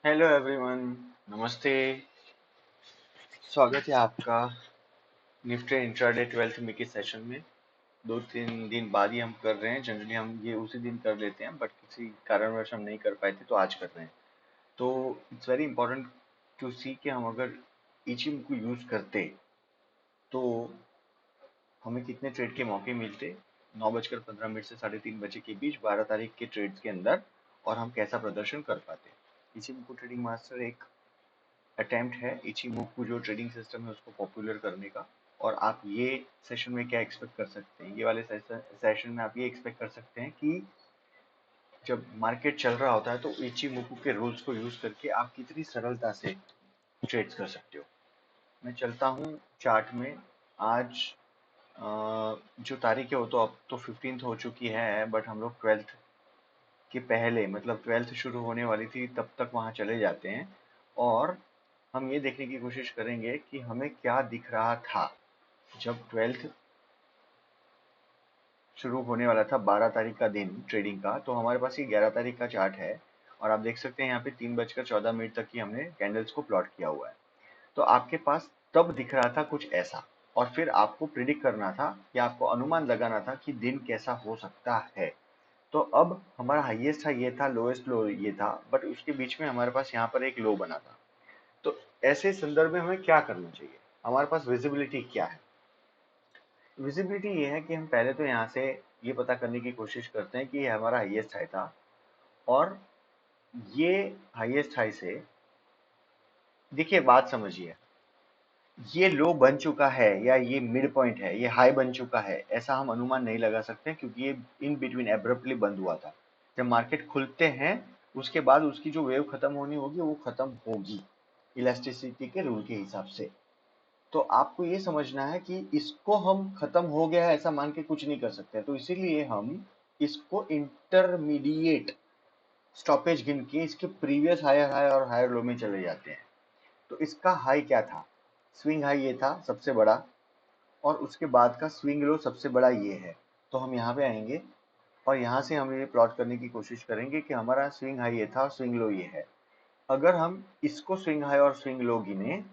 Hello everyone. नमस्ते। स्वागत है आपका निफ्टी इंट्राडे 12th में के सेशन में। 2-3 दिन बाद ही हम कर रहे हैं। जनरली हम ये उसी दिन कर लेते हैं, बट किसी कारणवश हम नहीं कर पाए थे तो आज कर रहे हैं। तो इट्स वेरी इंपॉर्टेंट टू सी कि हम अगर इचिंग को यूज करते तो हमें कितने ट्रेड के मौके मिलते 9:15 से 3:30 के बीच 12 तारीख के ट्रेड्स के अंदर, और हम कैसा प्रदर्शन कर पाते। इचिंग ट्रेडिंग मास्टर एक अटेम्प्ट है इचिमोकू जो ट्रेडिंग सिस्टम है उसको पॉपुलर करने का। और आप ये सेशन में क्या एक्सपेक्ट कर सकते हैं, ये वाले सेशन में आप ये एक्सपेक्ट कर सकते हैं कि जब मार्केट चल रहा होता है तो इचिमोकू के रूल्स को यूज करके आप कितनी सरलता से ट्रेड्स कर सकते हो। मैं चलता हूँ चार्ट में। आज जो तारीख है वो तो अब तो 15th हो चुकी है, बट हम लोग 12th के पहले मतलब 12th शुरू होने वाली थी तब तक वहां चले जाते हैं, और हम ये देखने की कोशिश करेंगे कि हमें क्या दिख रहा था जब 12th शुरू होने वाला था। 12 तारीख का दिन ट्रेडिंग का, तो हमारे पास ये 11 तारीख का चार्ट है, और आप देख सकते हैं यहाँ पे 3:14 तक की हमने कैंडल्स को प्लॉट किया हुआ है। तो आपके पास तब दिख रहा था कुछ ऐसा, और फिर आपको प्रिडिक्ट करना था या आपको अनुमान लगाना था कि दिन कैसा हो सकता है। तो अब हमारा हाईएस्ट हाई ये था, लोएस्ट लो ये था, बट उसके बीच में हमारे पास यहाँ पर एक लो बना था। तो ऐसे संदर्भ में हमें क्या करना चाहिए, हमारे पास विजिबिलिटी क्या है। विजिबिलिटी ये है कि हम पहले तो यहाँ से ये पता करने की कोशिश करते हैं कि ये हमारा हाईएस्ट हाई था, और ये हाईएस्ट हाई से देखिए, बात समझिए, ये लो बन चुका है या ये मिड पॉइंट है, ये हाई बन चुका है, ऐसा हम अनुमान नहीं लगा सकते क्योंकि ये इन बिटवीन एब्रप्टली बंद हुआ था। जब मार्केट खुलते हैं उसके बाद उसकी जो वेव खत्म होनी होगी वो खत्म होगी इलास्टिसिटी के रूल के हिसाब से। तो आपको ये समझना है कि इसको हम खत्म हो गया है ऐसा मान के कुछ नहीं कर सकते, तो इसीलिए हम इसको इंटरमीडिएट स्टॉपेज गिन के इसके प्रीवियस हायर हाई और हायर लो में चले जाते हैं। तो इसका हाई क्या था, स्विंग हाई ये था सबसे बड़ा, और उसके बाद का स्विंग लो सबसे बड़ा ये है। तो हम यहाँ पे आएंगे और यहाँ से हम ये प्लॉट करने की कोशिश करेंगे कि हमारा स्विंग हाई ये था और स्विंग लो ये है। अगर हम इसको स्विंग हाई और स्विंग लो गिने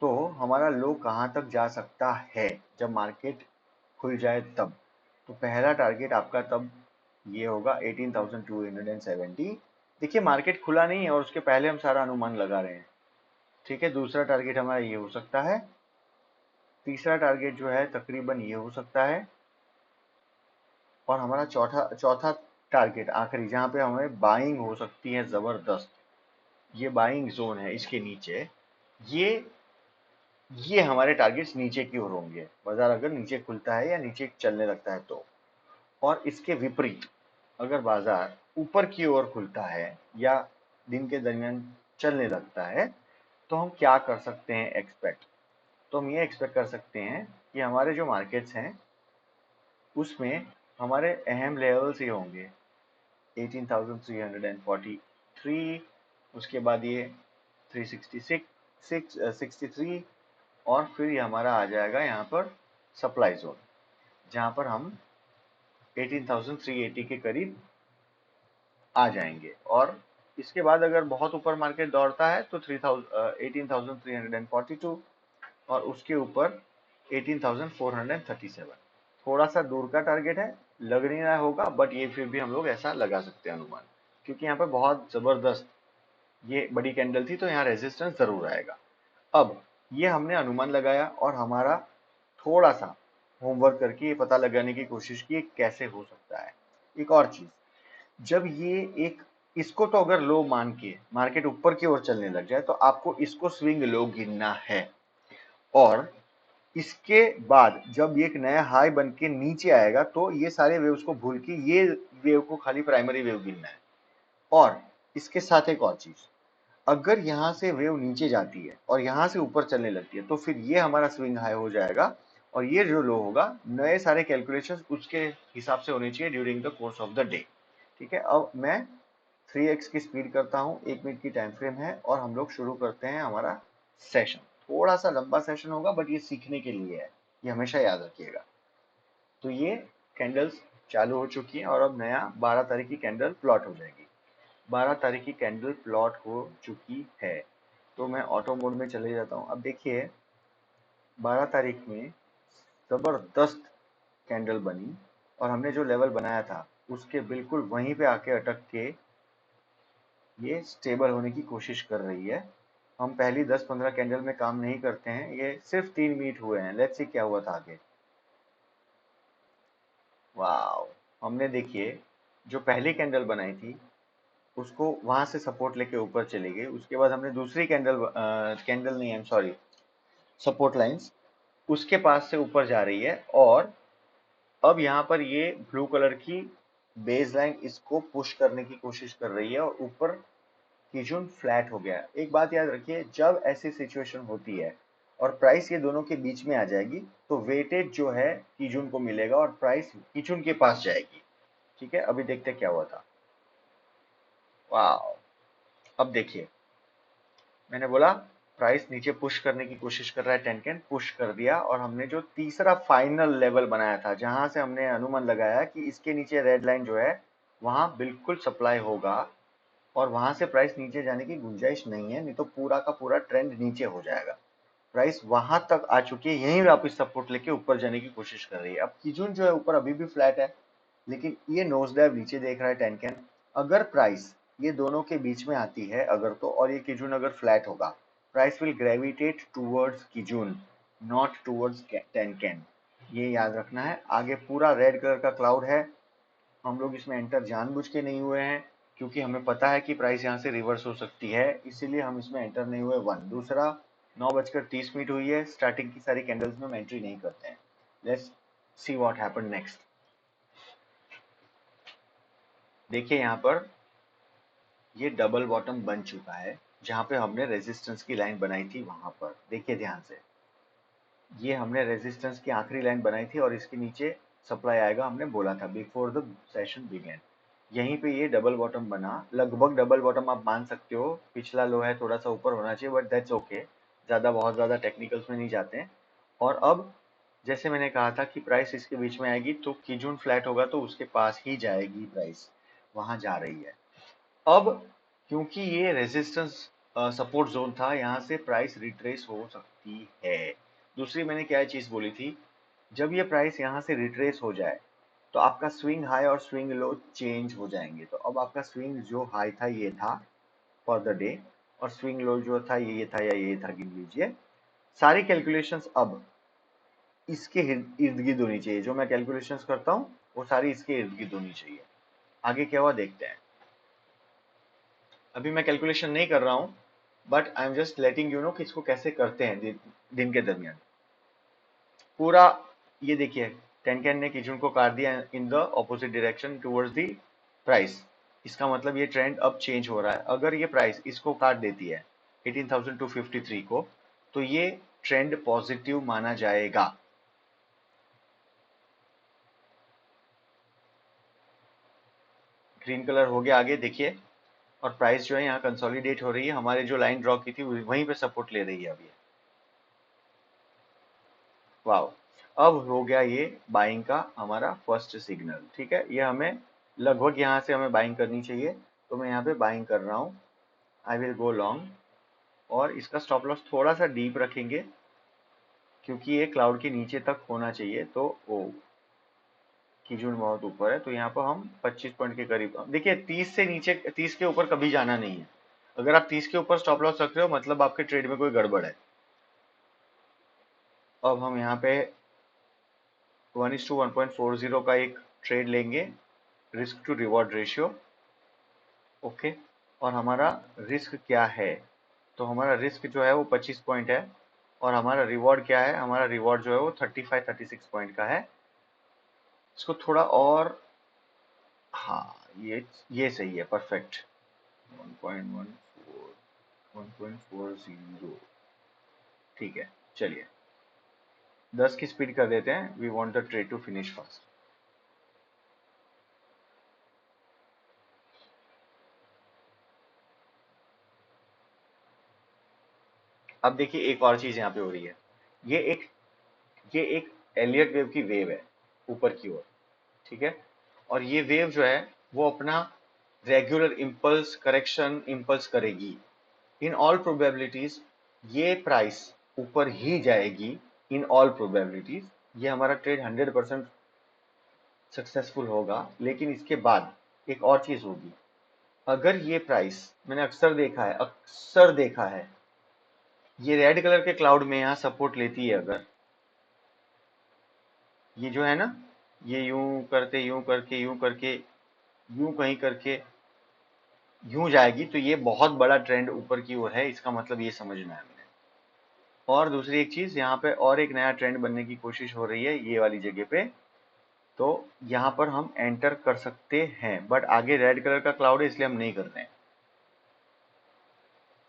तो हमारा लो कहाँ तक जा सकता है जब मार्केट खुल जाए तब। तो पहला टारगेट आपका तब ये होगा 18,270। देखिए, मार्केट खुला नहीं है और उसके पहले हम सारा अनुमान लगा रहे हैं। ठीक है, दूसरा टारगेट हमारा ये हो सकता है, तीसरा टारगेट जो है तकरीबन ये हो सकता है, और हमारा चौथा चौथा टारगेट आखिरी जहां पे हमें बाइंग हो सकती है जबरदस्त, ये बाइंग जोन है इसके नीचे। ये ये हमारे टारगेट्स नीचे की ओर होंगे, बाजार अगर नीचे खुलता है या नीचे चलने लगता है तो। और इसके विपरीत अगर बाजार ऊपर की ओर खुलता है या दिन के दरमियान चलने लगता है तो हम क्या कर सकते हैं एक्सपेक्ट। तो हम ये एक्सपेक्ट कर सकते हैं कि हमारे जो मार्केट्स हैं उसमें हमारे अहम लेवल्स ये होंगे 18,343, उसके बाद ये 366 63, और फिर ये हमारा आ जाएगा यहाँ पर सप्लाई जोन, जहाँ पर हम 18,380 के करीब आ जाएंगे। और इसके बाद अगर बहुत ऊपर मार्केट दौड़ता है तो 18,342, और उसके ऊपर 18,437। थोड़ा सा दूर का टारगेट है, लग नहीं रहा होगा, बट ये फिर भी हम लोग ऐसा लगा सकते हैं अनुमान, क्योंकि यहाँ पर बहुत जबरदस्त ये बड़ी कैंडल थी तो यहाँ रेजिस्टेंस जरूर आएगा। अब ये हमने अनुमान लगाया और हमारा थोड़ा सा होमवर्क करके ये पता लगाने की कोशिश की कैसे हो सकता है। एक और चीज, जब ये एक इसको तो अगर लो मान के मार्केट ऊपर की ओर चलने लग जाए तो आपको इसको स्विंग लो गिनना है, और इसके बाद जब ये एक नया हाई बन के नीचे आएगा तो ये सारे वेव्स को भूल के ये वेव को खाली प्राइमरी वेव गिनना है। और इसके साथ एक और चीज, अगर यहां से वेव नीचे जाती है और यहां से ऊपर चलने लगती है तो फिर ये हमारा स्विंग हाई हो जाएगा, और ये जो लो होगा नए सारे कैलकुलेशंस उसके हिसाब से होने चाहिए during the course of the day. ठीक है, अब मैं 3x की स्पीड करता हूँ, 1 मिनट की टाइम फ्रेम है, और हम लोग शुरू करते हैं हमारा सेशन। थोड़ा सा लंबा सेशन होगा बट ये सीखने के लिए है, ये हमेशा याद रखिएगा। तो ये कैंडल्स चालू हो चुकी हैं और अब नया 12 तारीख की कैंडल प्लॉट हो जाएगी। 12 तारीख की कैंडल प्लॉट हो चुकी है। तो मैं ऑटो मोड में चले जाता हूँ। अब देखिए 12 तारीख में जबरदस्त कैंडल बनी और हमने जो लेवल बनाया था उसके बिल्कुल वहीं पे आके अटक के ये स्टेबल होने की कोशिश कर रही है। हम पहली 10-15 कैंडल में काम नहीं करते हैं, ये सिर्फ 3 मीट हुए हैं। लेट्स सी क्या हुआ था आगे। वाओ, हमने देखिए जो पहली कैंडल बनाई थी उसको वहां से सपोर्ट लेके ऊपर चली गई। उसके बाद हमने दूसरी कैंडल नहीं, I am sorry, support lines उसके पास से ऊपर जा रही है। और अब यहाँ पर ये ब्लू कलर की बेस लाइन इसको पुश करने की कोशिश कर रही है और ऊपर कीजून फ्लैट हो गया। एक बात याद रखिए, जब ऐसी सिचुएशन होती है और प्राइस ये दोनों के बीच में आ जाएगी तो वेटेज जो है कीजून को मिलेगा और प्राइस कीजून के पास जाएगी। ठीक है, अभी देखते क्या हुआ था। वाह, अब देखिए मैंने बोला प्राइस नीचे पुश करने की कोशिश कर रहा है, टेनकेन पुश कर दिया और हमने जो तीसरा फाइनल लेवल बनाया था जहां से हमने अनुमान लगाया कि इसके नीचे रेड लाइन जो है वहां बिल्कुल सप्लाई होगा और वहां से प्राइस नीचे जाने की गुंजाइश नहीं है, नहीं तो पूरा का पूरा ट्रेंड नीचे हो जाएगा। प्राइस वहां तक आ चुकी है, यहीं वापस सपोर्ट लेके ऊपर जाने की कोशिश कर रही है। अब कीजून जो है ऊपर अभी भी फ्लैट है लेकिन ये नोज डाइव नीचे देख रहा है टेनकेन। अगर प्राइस ये दोनों के बीच में आती है अगर तो, और ये कीजून अगर फ्लैट होगा, price will gravitate towards kijun, not towards tenkan. ये याद रखना है। आगे पूरा रेड कलर का क्लाउड है, हम लोग इसमें एंटर जानबूझ के नहीं हुए हैं क्योंकि हमें पता है कि प्राइस यहाँ से रिवर्स हो सकती है, इसीलिए हम इसमें एंटर नहीं हुए। वन दूसरा 9:30 हुई है, स्टार्टिंग की सारी कैंडल्स में हम एंट्री नहीं करते हैं। Let's see what happen next. देखिए यहाँ पर ये डबल बॉटम बन चुका है, जहां पे हमने रेजिस्टेंस की लाइन बनाई थी वहां पर देखिए ध्यान से। ये हमने रेजिस्टेंस की आखिरी लाइन बनाई थी और इसके नीचे सप्लाई आएगा, हमने बोला था बिफोर द सेशन बिगेन। यहीं पे ये डबल बॉटम बना, लगभग डबल बॉटम आप मान सकते हो। पिछला लो है थोड़ा सा ऊपर होना चाहिए बट दैट्स ओके, बहुत ज्यादा टेक्निकल्स में नहीं जाते हैं। और अब जैसे मैंने कहा था कि प्राइस इसके बीच में आएगी तो कीजून फ्लैट होगा तो उसके पास ही जाएगी, प्राइस वहां जा रही है। अब क्योंकि ये रेजिस्टेंस सपोर्ट जोन था, यहाँ से प्राइस रिट्रेस हो सकती है। दूसरी मैंने क्या चीज बोली थी, जब ये प्राइस यहाँ से रिट्रेस हो जाए तो आपका स्विंग हाई और स्विंग लो चेंज हो जाएंगे। तो अब आपका स्विंग जो हाई था ये था फॉर द डे, और स्विंग लो जो था ये था या ये था, गिन लीजिए। सारी कैलकुलेशंस अब इसके इर्द गिर्द होनी चाहिए। जो मैं कैलकुलेशंस करता हूँ वो सारी इसके इर्द गिर्द होनी चाहिए। आगे क्या हुआ देखते हैं। अभी मैं कैलकुलेशन नहीं कर रहा हूँ but I am just letting you know कि इसको कैसे करते हैं दिन के दरमियान। पूरा ये देखिए टेनकेन ने कीजून को काट दिया in the opposite direction towards the price. इसका मतलब ये ट्रेंड अब चेंज हो रहा है। अगर ये प्राइस इसको काट देती है 18,253 को, तो ये ट्रेंड पॉजिटिव माना जाएगा। ग्रीन कलर हो गया आगे देखिए, और प्राइस जो है यहाँ कंसोलिडेट हो रही है, हमारे जो लाइन ड्रॉ की थी वहीं पे सपोर्ट ले रही है अभी। वाओ, अब हो गया ये बाइंग का हमारा फर्स्ट सिग्नल। ठीक है, ये हमें लगभग यहाँ से हमें बाइंग करनी चाहिए, तो मैं यहाँ पे बाइंग कर रहा हूँ। आई विल गो लॉन्ग और इसका स्टॉप लॉस थोड़ा सा डीप रखेंगे क्योंकि ये क्लाउड के नीचे तक होना चाहिए। तो ओ कीजून बहुत ऊपर है तो यहाँ पर हम 25 पॉइंट के करीब। देखिए 30 से नीचे, 30 के ऊपर कभी जाना नहीं है। अगर आप 30 के ऊपर स्टॉप लॉस रख रहे हो मतलब आपके ट्रेड में कोई गड़बड़ है। अब हम यहाँ पे 1:1.40 का एक ट्रेड लेंगे, risk to reward ratio. Okay, और हमारा रिस्क क्या है, तो हमारा रिस्क जो है वो 25 पॉइंट है और हमारा रिवॉर्ड क्या है, हमारा रिवॉर्ड जो है वो 35-36 पॉइंट का है। इसको थोड़ा और, हाँ ये सही है, परफेक्ट। 1.14, 1.40, ठीक है। चलिए 10 की स्पीड कर देते हैं, we want the trade to finish fast. अब देखिए एक और चीज यहाँ पे हो रही है, ये एक ये एक एलियट वेव की वेव है ऊपर की ओर। ठीक है, और ये वेव जो है वो अपना रेगुलर इम्पल्स करेक्शन इम्पल्स करेगी। इन ऑल प्रोबेबिलिटीज ये प्राइस ऊपर ही जाएगी। इन ऑल प्रोबेबिलिटीज ये हमारा ट्रेड 100% सक्सेसफुल होगा। लेकिन इसके बाद एक और चीज होगी, अगर ये प्राइस, मैंने अक्सर देखा है ये रेड कलर के क्लाउड में यहाँ सपोर्ट लेती है, अगर ये जो है ना, ये यूं करते यूं करके यूं करके यूं कहीं करके यूं जाएगी, तो ये बहुत बड़ा ट्रेंड ऊपर की ओर है, इसका मतलब ये समझना है मैंने। और दूसरी एक चीज, यहाँ पे और एक नया ट्रेंड बनने की कोशिश हो रही है ये वाली जगह पे, तो यहाँ पर हम एंटर कर सकते हैं, बट आगे रेड कलर का क्लाउड है इसलिए हम नहीं कर रहे हैं।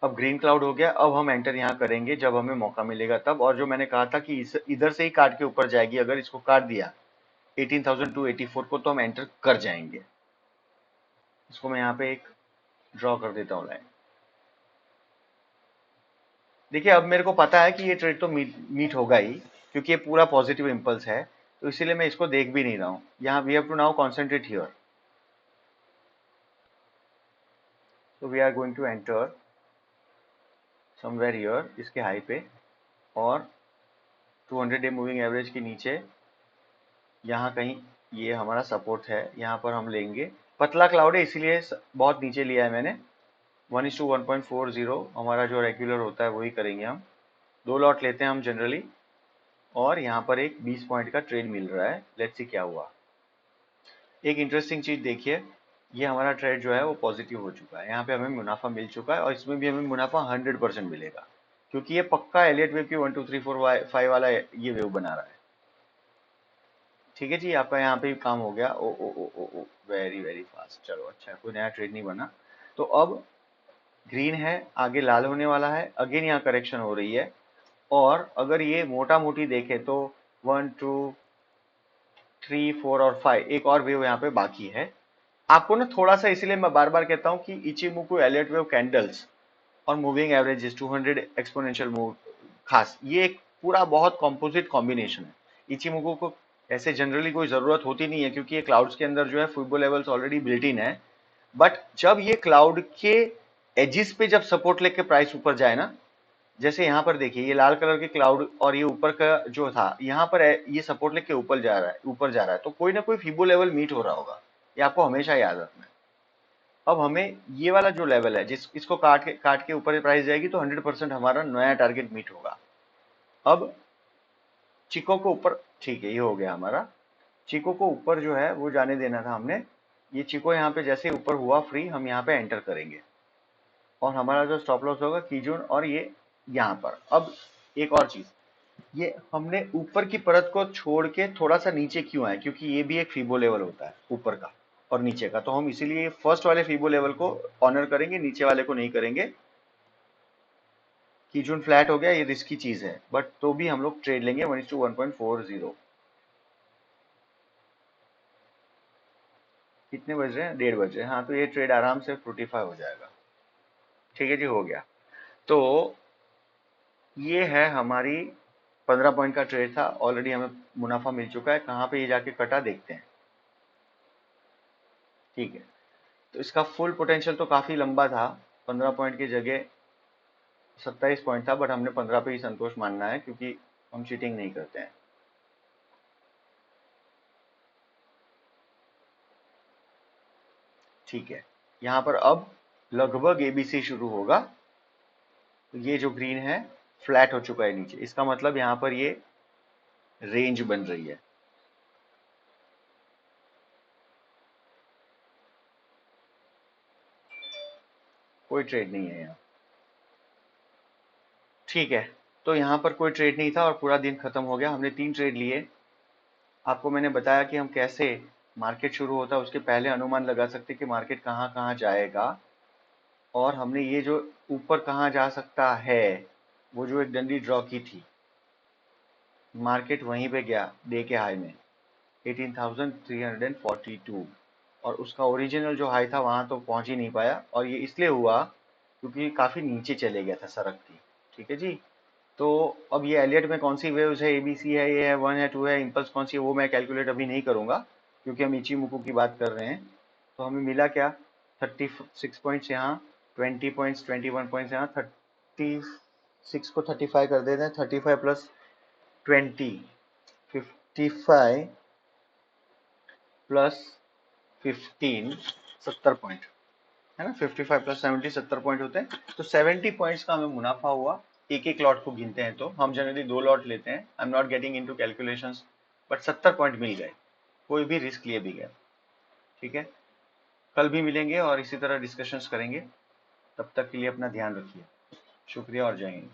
अब ग्रीन क्लाउड हो गया, अब हम एंटर यहाँ करेंगे जब हमें मौका मिलेगा तब। और जो मैंने कहा था कि इधर से ही काट के ऊपर जाएगी, अगर इसको काट दिया 18,284 को, तो हम एंटर कर जाएंगे। इसको मैं यहाँ पे एक ड्रॉ कर देता हूँ लाइन। देखिए अब मेरे को पता है कि ये ट्रेड तो मीट होगा ही, क्योंकि ये पूरा पॉजिटिव इंपल्स है, तो इसीलिए मैं इसको देख भी नहीं रहा हूँ। यहाँ we have to now concentrate here. तो we are going to enter somewhere here इसके हाई पे, और 200 डे मूविंग एवरेज के नीचे यहाँ कहीं ये हमारा सपोर्ट है, यहाँ पर हम लेंगे। पतला क्लाउड है इसीलिए बहुत नीचे लिया है मैंने। 1:1.40 हमारा जो रेगुलर होता है वही करेंगे हम। 2 लॉट लेते हैं हम जनरली, और यहाँ पर एक 20 पॉइंट का ट्रेड मिल रहा है। लेट्स सी क्या हुआ। एक इंटरेस्टिंग चीज देखिए, ये हमारा ट्रेड जो है वो पॉजिटिव हो चुका है, यहाँ पे हमें मुनाफा मिल चुका है, और इसमें भी हमें मुनाफा 100% मिलेगा, क्योंकि ये पक्का एलियट वेव की 1 2 3 4 5 वाला ये वेव बना रहा है। ठीक है जी, आपका यहाँ पे काम हो गया। ओ ओ ओ ओ ओ वेरी वेरी फास्ट। चलो अच्छा, कोई नया ट्रेड नहीं बना। तो अब ग्रीन है, आगे लाल होने वाला है, अगेन यहाँ करेक्शन हो रही है। और अगर ये मोटा मोटी देखे तो 1 2 3 4 और 5 एक और वेव यहाँ पे बाकी है। आपको ना थोड़ा सा, इसीलिए मैं बार बार कहता हूँ कि इचिमुकु एलियट वेव कैंडल्स और मूविंग एवरेजेस 200 एक्सपोनेंशियल मूव, खास ये एक पूरा बहुत कॉम्पोजिट कॉम्बिनेशन है। इचिमुकु को ऐसे जनरली कोई जरूरत होती नहीं है, क्योंकि ये क्लाउड्स के अंदर जो है फिबो लेवल्स ऑलरेडी बिल्ट इन है। बट जब ये क्लाउड के एजिस पे जब सपोर्ट लेके प्राइस ऊपर जाए ना, जैसे यहाँ पर देखिए ये लाल कलर के क्लाउड और ये ऊपर का जो था, यहाँ पर ये सपोर्ट लेके ऊपर जा रहा है, तो कोई ना कोई फिबो लेवल मीट हो रहा होगा। ये आपको हमेशा याद रखना है। अब हमें ये वाला जो लेवल है, इसको काट के ऊपर प्राइस जाएगी, तो 100% हमारा नया टारगेट मीट होगा। अब चिको को ऊपर, ठीक है ये हो गया हमारा। चिको को ऊपर जो है वो जाने देना था हमने। ये चिको यहाँ पे जैसे ऊपर हुआ फ्री, हम यहाँ पे एंटर करेंगे, और हमारा जो स्टॉप लॉस होगा कीजून, और ये यहाँ पर। अब एक और चीज, ये हमने ऊपर की परत को छोड़ के थोड़ा सा नीचे क्यों आए, क्योंकि ये भी एक फीबो लेवल होता है ऊपर का और नीचे का, तो हम इसीलिए फर्स्ट वाले फीबो लेवल को ऑनर करेंगे, नीचे वाले को नहीं करेंगे। कीजून फ्लैट हो गया, ये रिस्की चीज है, बट तो भी हम लोग ट्रेड लेंगे 1:1.40। कितने बज रहे हैं? 1:30 बज रहे हैं। हाँ, तो ये ट्रेड आराम से फ्रूटीफाई हो जाएगा। ठीक है जी, हो गया। तो ये है हमारी 15 पॉइंट का ट्रेड था, ऑलरेडी हमें मुनाफा मिल चुका है। कहाँ पे ये जाके कटा देखते हैं। ठीक है, तो इसका फुल पोटेंशियल तो काफी लंबा था, 15 पॉइंट की जगह 27 पॉइंट था, बट हमने 15 पे ही संतोष मानना है, क्योंकि हम चीटिंग नहीं करते हैं। ठीक है, यहाँ पर अब लगभग एबीसी शुरू होगा। तो ये जो ग्रीन है फ्लैट हो चुका है नीचे, इसका मतलब यहाँ पर ये रेंज बन रही है। कोई ट्रेड नहीं है यहाँ। ठीक है, तो यहाँ पर कोई ट्रेड नहीं था और पूरा दिन खत्म हो गया। हमने 3 ट्रेड लिए। आपको मैंने बताया कि हम कैसे मार्केट शुरू होता है उसके पहले अनुमान लगा सकते कि मार्केट कहाँ कहाँ जाएगा। और हमने ये जो ऊपर कहाँ जा सकता है, वो जो एक डंडी ड्रॉ की थी, मार्केट वहीं पे गया डे के हाई में 18,342, और उसका ओरिजिनल जो हाई था वहां तो पहुंच ही नहीं पाया, और ये इसलिए हुआ क्योंकि काफी नीचे चले गया था सड़क की। ठीक है जी। तो अब ये एलियट में कौन सी वेव्स है, एबीसी है, ये है, 1 है, 2 है, इम्पल्स कौन सी है, वो मैं कैलकुलेट अभी नहीं करूंगा, क्योंकि हम इची मुकू की बात कर रहे हैं। तो हमें मिला क्या, 36 पॉइंट्स यहाँ, 20 पॉइंट्स, 21 पॉइंट्स यहाँ, 36 को 35 कर देते हैं, 35 प्लस 20, 55 प्लस 15, 70 पॉइंट है ना। 55 प्लस 70, 70 पॉइंट होते हैं। तो 70 पॉइंट्स का हमें मुनाफा हुआ। एक एक लॉट को गिनते हैं तो हम जनरली 2 लॉट लेते हैं। I am not getting into calculations, but 70 point मिल गए, कोई भी रिस्क लिए भी गए। ठीक है, कल भी मिलेंगे और इसी तरह डिस्कशंस करेंगे। तब तक के लिए अपना ध्यान रखिए। शुक्रिया और जय हिंद।